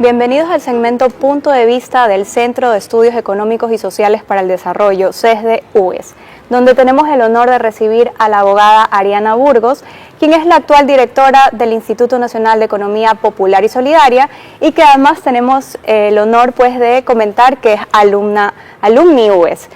Bienvenidos al segmento Punto de Vista del Centro de Estudios Económicos y Sociales para el Desarrollo, CESDE-UES, donde tenemos el honor de recibir a la abogada Ariana Burgos, quien es la actual directora del Instituto Nacional de Economía Popular y Solidaria, y que además tenemos el honor de comentar que es alumni UES,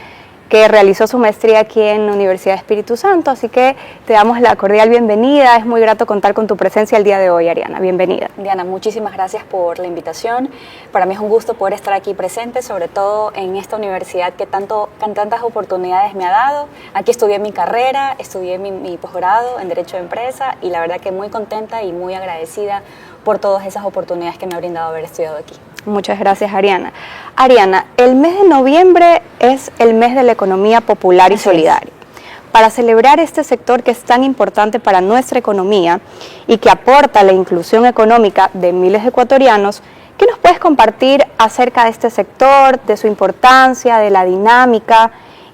que realizó su maestría aquí en la Universidad de Espíritu Santo, así que te damos la cordial bienvenida. Es muy grato contar con tu presencia el día de hoy, Ariana. Bienvenida. Diana, muchísimas gracias por la invitación. Para mí es un gusto poder estar aquí presente, sobre todo en esta universidad que tantas oportunidades me ha dado. Aquí estudié mi carrera, estudié mi posgrado en Derecho de Empresa y la verdad que muy contenta y muy agradecida por todas esas oportunidades que me ha brindado haber estudiado aquí. Muchas gracias, Ariana. Ariana, el mes de noviembre es el mes de la economía popular y solidaria. Para celebrar este sector que es tan importante para nuestra economía y que aporta a la inclusión económica de miles de ecuatorianos, ¿qué nos puedes compartir acerca de este sector, de su importancia, de la dinámica?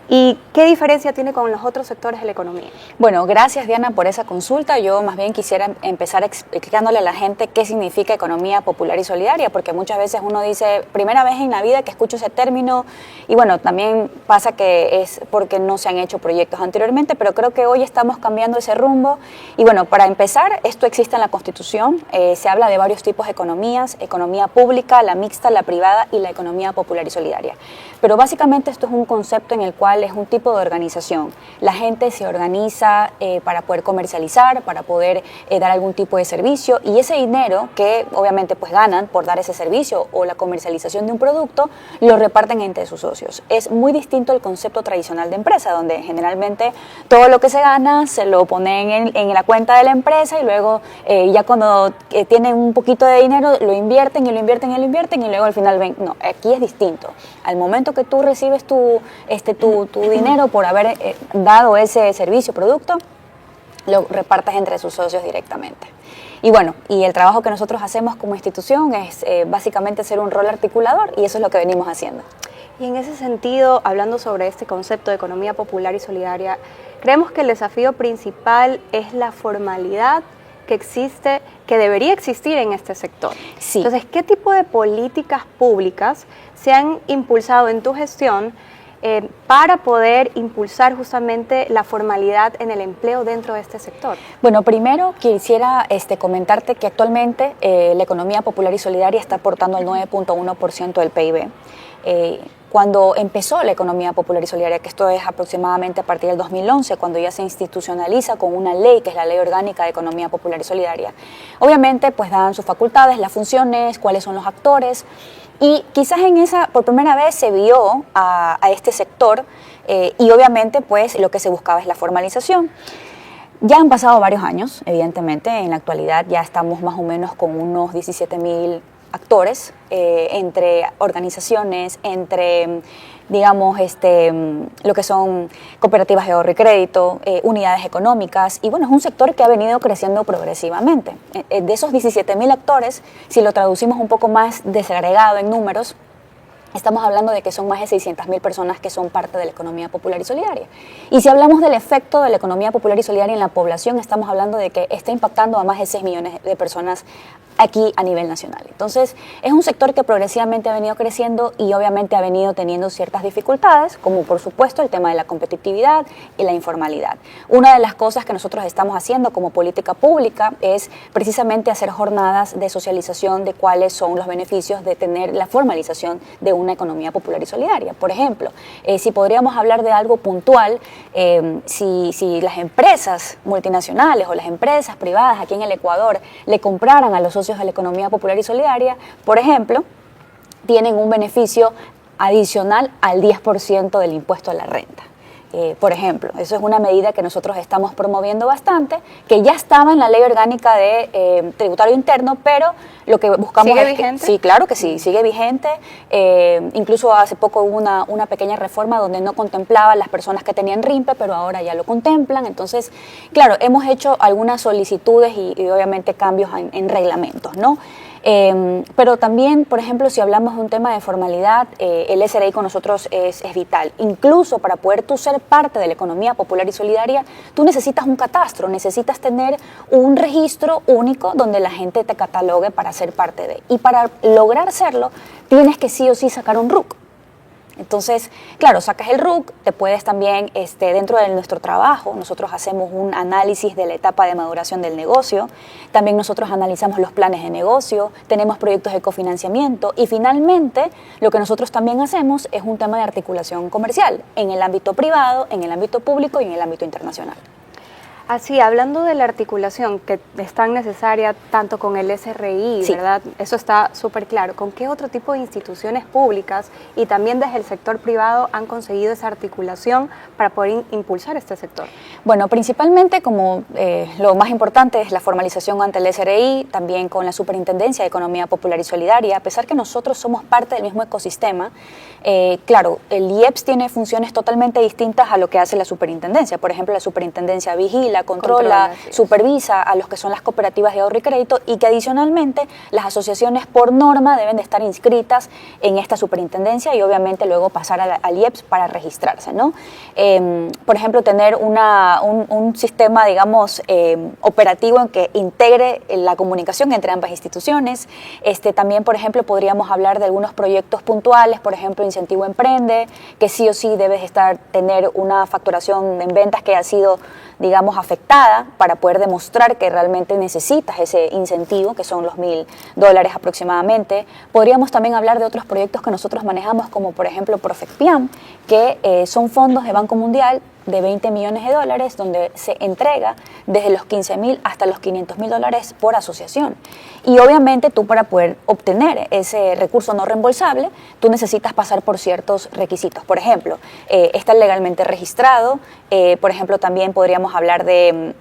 ¿Y qué diferencia tiene con los otros sectores de la economía? Bueno, gracias Diana por esa consulta. Yo más bien quisiera empezar explicándole a la gente qué significa economía popular y solidaria, porque muchas veces uno dice, primera vez en la vida que escucho ese término, y bueno, también pasa que es porque no se han hecho proyectos anteriormente, pero creo que hoy estamos cambiando ese rumbo. Y bueno, para empezar, esto existe en la Constitución, se habla de varios tipos de economías, economía pública, la mixta, la privada y la economía popular y solidaria. Pero básicamente esto es un concepto en el cual es un tipo de organización. La gente se organiza para poder comercializar, para poder dar algún tipo de servicio, y ese dinero que obviamente pues ganan por dar ese servicio o la comercialización de un producto, lo reparten entre sus socios. Es muy distinto al concepto tradicional de empresa, donde generalmente todo lo que se gana se lo ponen en la cuenta de la empresa y luego ya cuando tienen un poquito de dinero lo invierten y lo invierten y lo invierten y luego al final ven, no, aquí es distinto. Al momento que tú recibes tu dinero por haber dado ese servicio o producto, lo repartes entre sus socios directamente. Y bueno, y el trabajo que nosotros hacemos como institución es básicamente ser un rol articulador, y eso es lo que venimos haciendo. Y en ese sentido, hablando sobre este concepto de economía popular y solidaria, creemos que el desafío principal es la formalidad que existe, que debería existir en este sector. Sí. Entonces, ¿qué tipo de políticas públicas se han impulsado en tu gestión para poder impulsar justamente la formalidad en el empleo dentro de este sector? Bueno, primero quisiera comentarte que actualmente la economía popular y solidaria está aportando el 9.1% del PIB. Cuando empezó la economía popular y solidaria, que esto es aproximadamente a partir del 2011, cuando ya se institucionaliza con una ley, que es la Ley Orgánica de Economía Popular y Solidaria, obviamente pues dan sus facultades, las funciones, cuáles son los actores, y quizás en esa, por primera vez se vio a este sector y obviamente pues lo que se buscaba es la formalización. Ya han pasado varios años, evidentemente, en la actualidad ya estamos más o menos con unos 17.000 actores, entre organizaciones, entre, digamos, lo que son cooperativas de ahorro y crédito, unidades económicas, y bueno, es un sector que ha venido creciendo progresivamente. De esos 17.000 actores, si lo traducimos un poco más desagregado en números, estamos hablando de que son más de 600.000 personas que son parte de la economía popular y solidaria. Y si hablamos del efecto de la economía popular y solidaria en la población, estamos hablando de que está impactando a más de 6 millones de personas aquí a nivel nacional. Entonces, es un sector que progresivamente ha venido creciendo y obviamente ha venido teniendo ciertas dificultades, como por supuesto el tema de la competitividad y la informalidad. Una de las cosas que nosotros estamos haciendo como política pública es precisamente hacer jornadas de socialización de cuáles son los beneficios de tener la formalización de una economía popular y solidaria. Por ejemplo, si podríamos hablar de algo puntual, si las empresas multinacionales o las empresas privadas aquí en el Ecuador le compraran a los socios de la economía popular y solidaria, por ejemplo, tienen un beneficio adicional al 10% del impuesto a la renta. Por ejemplo, eso es una medida que nosotros estamos promoviendo bastante, que ya estaba en la Ley Orgánica de Tributario Interno, pero lo que buscamos ¿Sigue es vigente? Sí, claro que sí, sigue vigente. Incluso hace poco hubo una pequeña reforma donde no contemplaba las personas que tenían RIMPE, pero ahora ya lo contemplan. Entonces, claro, hemos hecho algunas solicitudes y obviamente cambios en reglamentos, ¿no? Pero también, por ejemplo, si hablamos de un tema de formalidad, el SRI con nosotros es vital. Incluso para poder tú ser parte de la economía popular y solidaria, tú necesitas un catastro, necesitas tener un registro único donde la gente te catalogue para ser parte de. Y para lograr serlo, tienes que sí o sí sacar un RUC. Entonces, claro, sacas el RUC, te puedes también, dentro de nuestro trabajo, nosotros hacemos un análisis de la etapa de maduración del negocio, también nosotros analizamos los planes de negocio, tenemos proyectos de cofinanciamiento y finalmente lo que nosotros también hacemos es un tema de articulación comercial en el ámbito privado, en el ámbito público y en el ámbito internacional. Así, hablando de la articulación que es tan necesaria tanto con el SRI, sí, ¿verdad? Eso está súper claro. ¿Con qué otro tipo de instituciones públicas y también desde el sector privado han conseguido esa articulación para poder impulsar este sector? Bueno, principalmente como lo más importante es la formalización ante el SRI, también con la Superintendencia de Economía Popular y Solidaria. A pesar que nosotros somos parte del mismo ecosistema, claro, el IEPS tiene funciones totalmente distintas a lo que hace la Superintendencia. Por ejemplo, la Superintendencia vigila, controla, supervisa a los que son las cooperativas de ahorro y crédito y que adicionalmente las asociaciones por norma deben de estar inscritas en esta superintendencia y obviamente luego pasar al IEPS para registrarse, ¿no? Por ejemplo, tener un sistema, digamos, operativo en que integre la comunicación entre ambas instituciones. También, por ejemplo, podríamos hablar de algunos proyectos puntuales, por ejemplo, Incentivo Emprende, que sí o sí debes tener una facturación en ventas que ha sido, digamos, afectada para poder demostrar que realmente necesitas ese incentivo, que son los $1.000 aproximadamente. Podríamos también hablar de otros proyectos que nosotros manejamos, como por ejemplo Profecpiam, que son fondos de Banco Mundial de $20 millones, donde se entrega desde los $15.000 hasta los $500.000 por asociación. Y obviamente tú, para poder obtener ese recurso no reembolsable, tú necesitas pasar por ciertos requisitos. Por ejemplo, estar legalmente registrado. Por ejemplo, también podríamos hablar de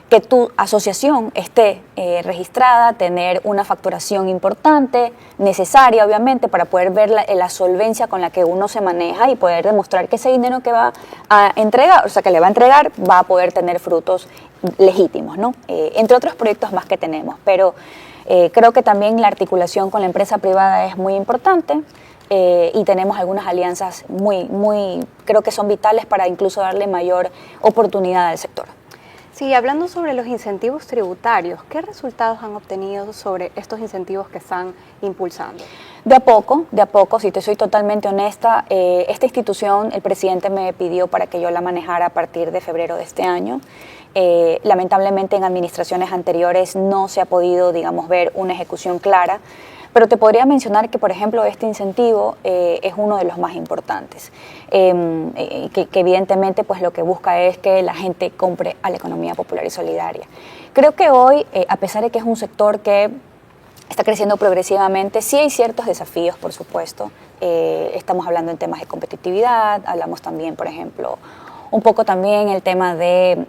que tu asociación esté registrada, tener una facturación importante, necesaria obviamente para poder ver la solvencia con la que uno se maneja y poder demostrar que ese dinero que va a entregar, o sea, que le va a entregar, va a poder tener frutos legítimos, ¿no? Entre otros proyectos más que tenemos, pero creo que también la articulación con la empresa privada es muy importante. Y tenemos algunas alianzas creo que son vitales para incluso darle mayor oportunidad al sector. Sí, hablando sobre los incentivos tributarios, ¿qué resultados han obtenido sobre estos incentivos que están impulsando? De a poco, si te soy totalmente honesta, esta institución, el presidente me pidió para que yo la manejara a partir de febrero de este año. Lamentablemente en administraciones anteriores no se ha podido, digamos, ver una ejecución clara. Pero te podría mencionar que, por ejemplo, este incentivo es uno de los más importantes, que evidentemente pues, lo que busca es que la gente compre a la economía popular y solidaria. Creo que hoy, a pesar de que es un sector que está creciendo progresivamente, sí hay ciertos desafíos, por supuesto. Estamos hablando en temas de competitividad, hablamos también, por ejemplo, un poco también el tema de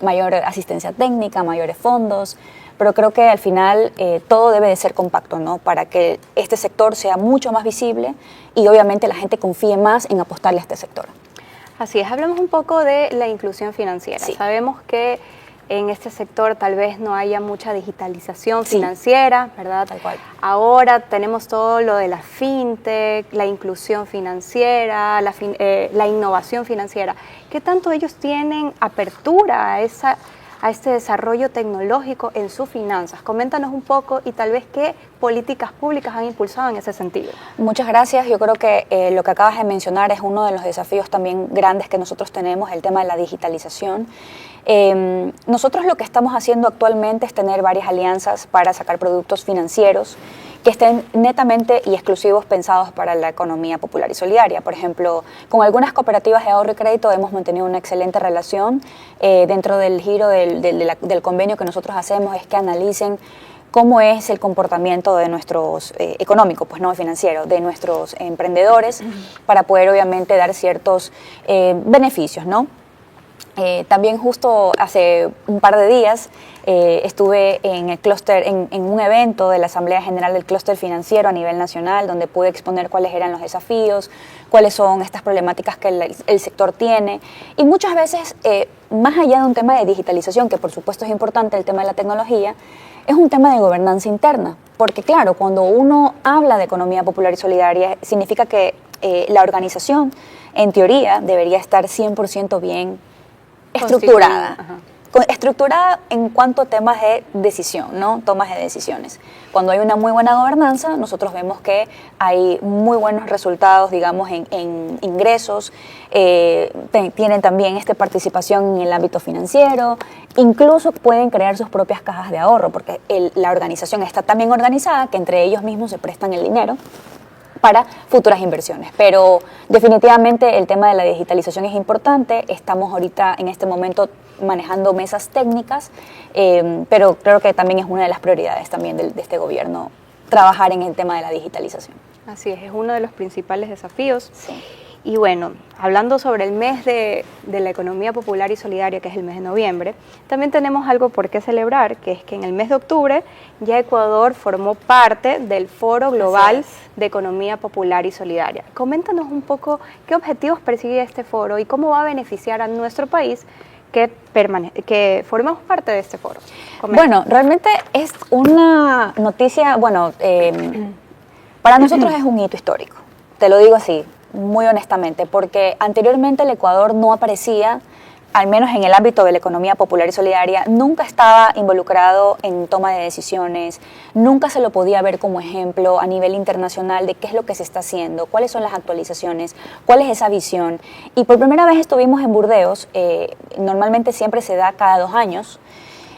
mayor asistencia técnica, mayores fondos, pero creo que al final todo debe de ser compacto, ¿no? Para que este sector sea mucho más visible y obviamente la gente confíe más en apostarle a este sector. Así es, hablemos un poco de la inclusión financiera. Sí. Sabemos que en este sector tal vez no haya mucha digitalización financiera, ¿verdad? Tal cual. Ahora tenemos todo lo de la fintech, la inclusión financiera, la innovación financiera. ¿Qué tanto ellos tienen apertura a este desarrollo tecnológico en sus finanzas? Coméntanos un poco y tal vez qué políticas públicas han impulsado en ese sentido. Muchas gracias. Yo creo que lo que acabas de mencionar es uno de los desafíos también grandes que nosotros tenemos, el tema de la digitalización. Nosotros lo que estamos haciendo actualmente es tener varias alianzas para sacar productos financieros que estén netamente y exclusivos pensados para la economía popular y solidaria. Por ejemplo, con algunas cooperativas de ahorro y crédito hemos mantenido una excelente relación. Dentro del giro del convenio que nosotros hacemos es que analicen cómo es el comportamiento de nuestros económicos, pues no financiero, de nuestros emprendedores, para poder obviamente dar ciertos beneficios, ¿no? También justo hace un par de días estuve en el clúster, en un evento de la Asamblea General del Clúster Financiero a nivel nacional, donde pude exponer cuáles eran los desafíos, cuáles son estas problemáticas que el sector tiene. Y muchas veces, más allá de un tema de digitalización, que por supuesto es importante, el tema de la tecnología, es un tema de gobernanza interna. Porque claro, cuando uno habla de economía popular y solidaria, significa que la organización, en teoría, debería estar 100% bien estructurada. Estructurada en cuanto a temas de decisión, ¿no? Tomas de decisiones. Cuando hay una muy buena gobernanza, nosotros vemos que hay muy buenos resultados, digamos, en ingresos, tienen también participación en el ámbito financiero, incluso pueden crear sus propias cajas de ahorro, porque la organización está tan bien organizada que entre ellos mismos se prestan el dinero para futuras inversiones. Pero definitivamente el tema de la digitalización es importante. Estamos ahorita en este momento manejando mesas técnicas, pero creo que también es una de las prioridades también de este gobierno, trabajar en el tema de la digitalización. Así es uno de los principales desafíos. Sí. Y bueno, hablando sobre el mes de la economía popular y solidaria, que es el mes de noviembre, también tenemos algo por qué celebrar, que es que en el mes de octubre ya Ecuador formó parte del Foro Global de Economía Popular y Solidaria. Coméntanos un poco qué objetivos persigue este foro y cómo va a beneficiar a nuestro país que formamos parte de este foro. Bueno, realmente es una noticia, para nosotros es un hito histórico, te lo digo así, muy honestamente, porque anteriormente el Ecuador no aparecía, al menos en el ámbito de la economía popular y solidaria, nunca estaba involucrado en toma de decisiones, nunca se lo podía ver como ejemplo a nivel internacional de qué es lo que se está haciendo, cuáles son las actualizaciones, cuál es esa visión. Y por primera vez estuvimos en Burdeos, normalmente siempre se da cada 2 años.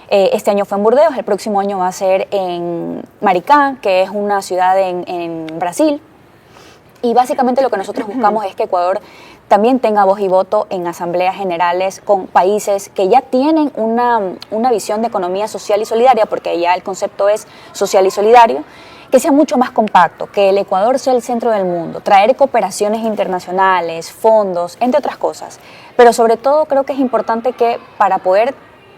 Este año fue en Burdeos, el próximo año va a ser en Maricá, que es una ciudad en Brasil. Y básicamente lo que nosotros buscamos es que Ecuador también tenga voz y voto en asambleas generales con países que ya tienen una visión de economía social y solidaria, porque ya el concepto es social y solidario, que sea mucho más compacto, que el Ecuador sea el centro del mundo, traer cooperaciones internacionales, fondos, entre otras cosas. Pero sobre todo creo que es importante que para poder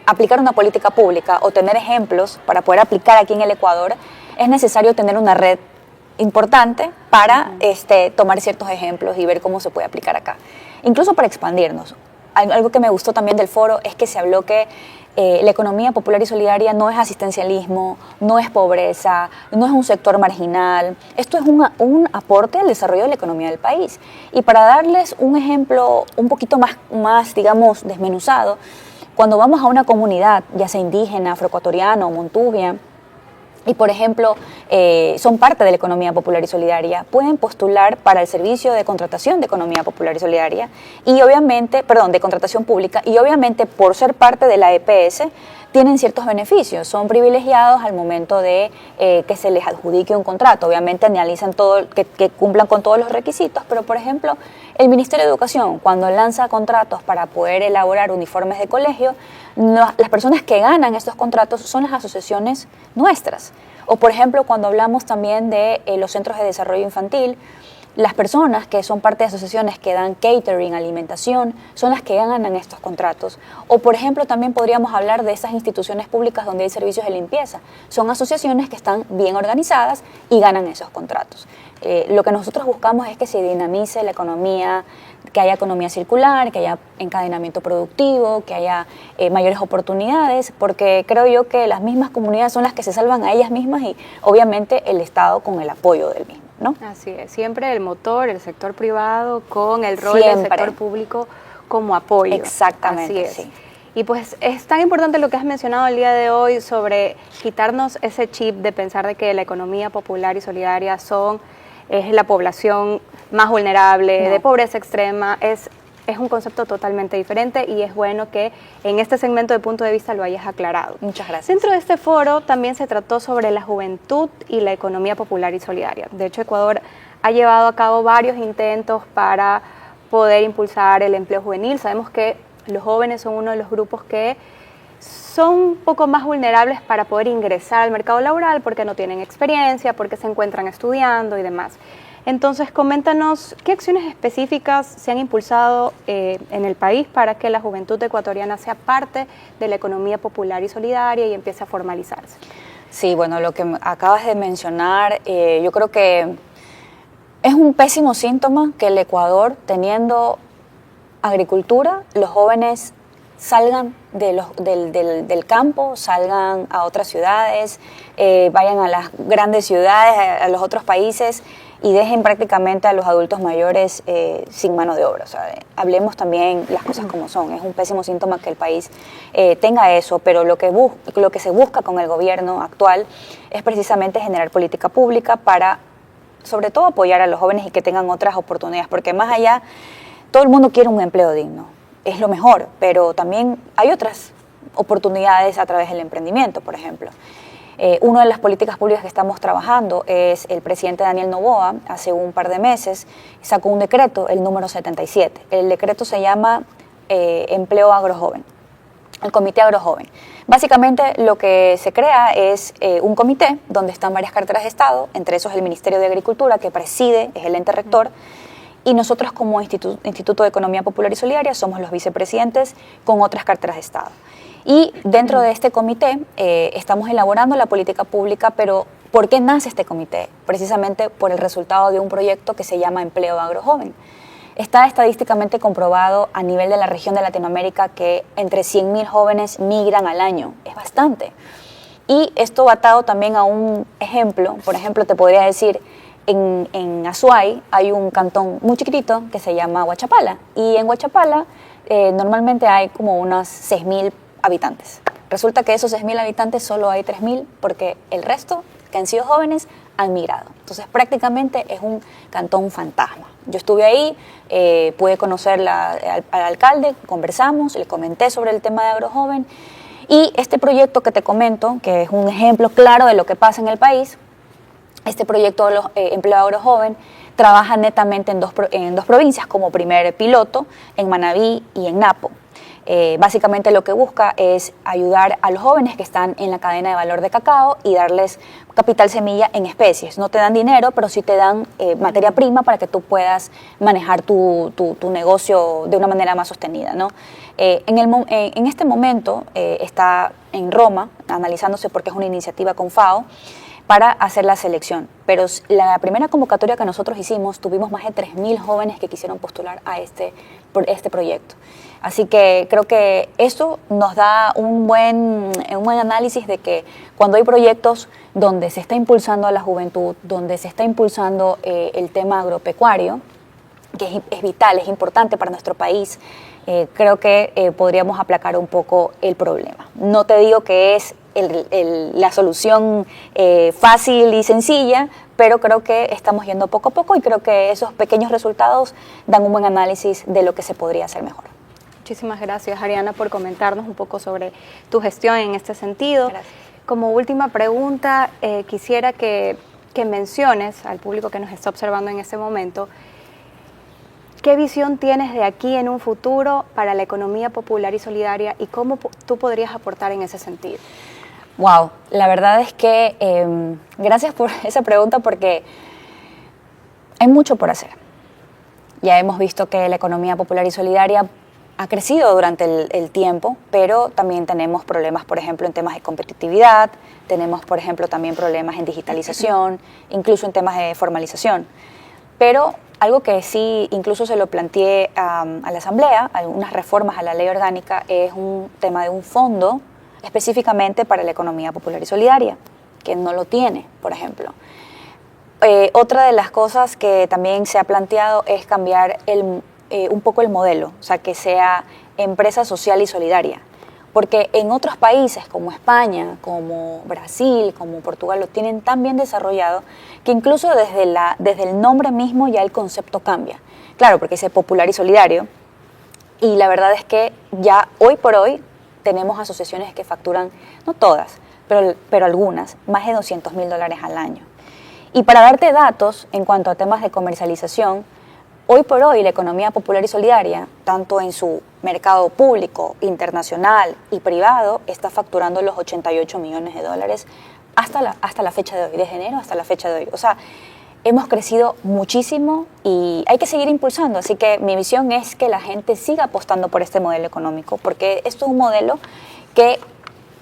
aplicar una política pública o tener ejemplos para poder aplicar aquí en el Ecuador, es necesario tener una red importante para tomar ciertos ejemplos y ver cómo se puede aplicar acá. Incluso para expandirnos. Algo que me gustó también del foro es que se habló que la economía popular y solidaria no es asistencialismo, no es pobreza, no es un sector marginal. Esto es un aporte al desarrollo de la economía del país. Y para darles un ejemplo un poquito más digamos, desmenuzado, cuando vamos a una comunidad, ya sea indígena, afroecuatoriana o montuvia, y por ejemplo son parte de la economía popular y solidaria, pueden postular para el servicio de contratación de economía popular y solidaria y obviamente, de contratación pública, y obviamente por ser parte de la EPS tienen ciertos beneficios, son privilegiados al momento de que se les adjudique un contrato. Obviamente analizan que cumplan con todos los requisitos, pero por ejemplo el Ministerio de Educación cuando lanza contratos para poder elaborar uniformes de colegio, las personas que ganan estos contratos son las asociaciones nuestras. O por ejemplo cuando hablamos también de los centros de desarrollo infantil, las personas que son parte de asociaciones que dan catering, alimentación, son las que ganan estos contratos. O, por ejemplo, también podríamos hablar de esas instituciones públicas donde hay servicios de limpieza. Son asociaciones que están bien organizadas y ganan esos contratos. Lo que nosotros buscamos es que se dinamice la economía, que haya economía circular, que haya encadenamiento productivo, que haya mayores oportunidades, porque creo yo que las mismas comunidades son las que se salvan a ellas mismas y, obviamente, el Estado con el apoyo del mismo, ¿no? Así es, siempre el motor, el sector privado, con el rol del sector público como apoyo. Exactamente, así es. Sí. Y pues es tan importante lo que has mencionado el día de hoy sobre quitarnos ese chip de pensar de que la economía popular y solidaria es la población más vulnerable, de pobreza extrema, es un concepto totalmente diferente y es bueno que en este segmento de punto de vista lo hayas aclarado. Muchas gracias. Dentro de este foro también se trató sobre la juventud y la economía popular y solidaria. De hecho, Ecuador ha llevado a cabo varios intentos para poder impulsar el empleo juvenil. Sabemos que los jóvenes son uno de los grupos que son un poco más vulnerables para poder ingresar al mercado laboral porque no tienen experiencia, porque se encuentran estudiando y demás. Entonces, coméntanos qué acciones específicas se han impulsado en el país para que la juventud ecuatoriana sea parte de la economía popular y solidaria y empiece a formalizarse. Sí, bueno, lo que acabas de mencionar, yo creo que es un pésimo síntoma que el Ecuador, teniendo agricultura, los jóvenes salgan del campo, salgan a otras ciudades, vayan a las grandes ciudades, a los otros países y dejen prácticamente a los adultos mayores sin mano de obra. O sea, hablemos también las cosas como son. Es un pésimo síntoma que el país tenga eso, pero lo que se busca con el gobierno actual es precisamente generar política pública para, sobre todo, apoyar a los jóvenes y que tengan otras oportunidades, porque más allá, todo el mundo quiere un empleo digno, es lo mejor, pero también hay otras oportunidades a través del emprendimiento, por ejemplo. Una de las políticas públicas que estamos trabajando es el presidente Daniel Noboa, hace un par de meses, sacó un decreto, el número 77. El decreto se llama Empleo Agrojoven, el Comité Agrojoven. Básicamente lo que se crea es un comité donde están varias carteras de Estado, entre esos el Ministerio de Agricultura, que preside, es el ente rector, y nosotros como Instituto de Economía Popular y Solidaria somos los vicepresidentes con otras carteras de Estado. Y dentro de este comité estamos elaborando la política pública, pero ¿por qué nace este comité? Precisamente por el resultado de un proyecto que se llama Empleo Agrojoven. Está estadísticamente comprobado a nivel de la región de Latinoamérica que entre 100.000 jóvenes migran al año. Es bastante. Y esto atado también a un ejemplo. Por ejemplo, te podría decir, en Azuay hay un cantón muy chiquitito que se llama Huachapala. Y en Huachapala normalmente hay como unos 6.000 habitantes. Resulta que de esos 6.000 habitantes solo hay 3.000 porque el resto, que han sido jóvenes, han migrado. Entonces prácticamente es un cantón fantasma. Yo estuve ahí, pude conocer al alcalde, conversamos, le comenté sobre el tema de Agrojoven y este proyecto que te comento, que es un ejemplo claro de lo que pasa en el país, este proyecto de los Empleo Agrojoven trabaja netamente en dos provincias como primer piloto, en Manabí y en Napo. Básicamente lo que busca es ayudar a los jóvenes que están en la cadena de valor de cacao y darles capital semilla en especies. No te dan dinero, pero sí te dan materia prima para que tú puedas manejar tu negocio de una manera más sostenida, ¿no? En este momento está en Roma, analizándose porque es una iniciativa con FAO, para hacer la selección. Pero la primera convocatoria que nosotros hicimos, tuvimos más de 3.000 jóvenes que quisieron postular a este proyecto. Así que creo que eso nos da un buen análisis de que cuando hay proyectos donde se está impulsando a la juventud, donde se está impulsando el tema agropecuario, que es vital, es importante para nuestro país, creo que podríamos aplacar un poco el problema. No te digo que es la solución fácil y sencilla, pero creo que estamos yendo poco a poco y creo que esos pequeños resultados dan un buen análisis de lo que se podría hacer mejor. Muchísimas gracias, Ariana, por comentarnos un poco sobre tu gestión en este sentido. Gracias. Como última pregunta, quisiera que menciones al público que nos está observando en este momento, ¿qué visión tienes de aquí en un futuro para la economía popular y solidaria y cómo tú podrías aportar en ese sentido? Wow, la verdad es que gracias por esa pregunta porque hay mucho por hacer. Ya hemos visto que la economía popular y solidaria ha crecido durante el tiempo, pero también tenemos problemas, por ejemplo, en temas de competitividad, tenemos, por ejemplo, también problemas en digitalización, incluso en temas de formalización. Pero algo que sí incluso se lo planteé a la Asamblea, algunas reformas a la ley orgánica, es un tema de un fondo específicamente para la economía popular y solidaria, que no lo tiene, por ejemplo. Otra de las cosas que también se ha planteado es cambiar un poco el modelo, o sea, que sea empresa social y solidaria. Porque en otros países como España, como Brasil, como Portugal, lo tienen tan bien desarrollado que incluso desde el nombre mismo ya el concepto cambia. Claro, porque dice popular y solidario. Y la verdad es que ya hoy por hoy tenemos asociaciones que facturan, no todas, pero algunas, más de $200.000 al año. Y para darte datos en cuanto a temas de comercialización, hoy por hoy la economía popular y solidaria, tanto en su mercado público, internacional y privado, está facturando los $88 millones hasta la fecha de hoy, desde enero hasta la fecha de hoy. O sea, hemos crecido muchísimo y hay que seguir impulsando. Así que mi visión es que la gente siga apostando por este modelo económico, porque esto es un modelo que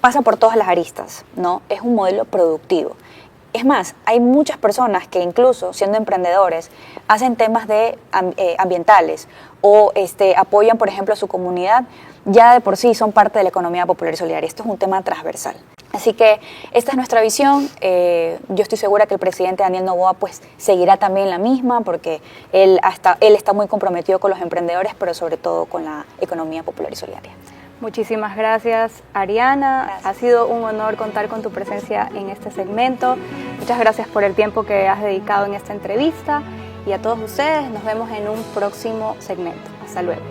pasa por todas las aristas, ¿no? Es un modelo productivo. Es más, hay muchas personas que incluso siendo emprendedores hacen temas de ambientales o apoyan, por ejemplo, a su comunidad, ya de por sí son parte de la economía popular y solidaria. Esto es un tema transversal. Así que esta es nuestra visión. Yo estoy segura que el presidente Daniel Noboa pues seguirá también la misma, porque él está muy comprometido con los emprendedores, pero sobre todo con la economía popular y solidaria. Muchísimas gracias, Ariana. Gracias. Ha sido un honor contar con tu presencia en este segmento. Muchas gracias por el tiempo que has dedicado en esta entrevista. Y a todos ustedes nos vemos en un próximo segmento. Hasta luego.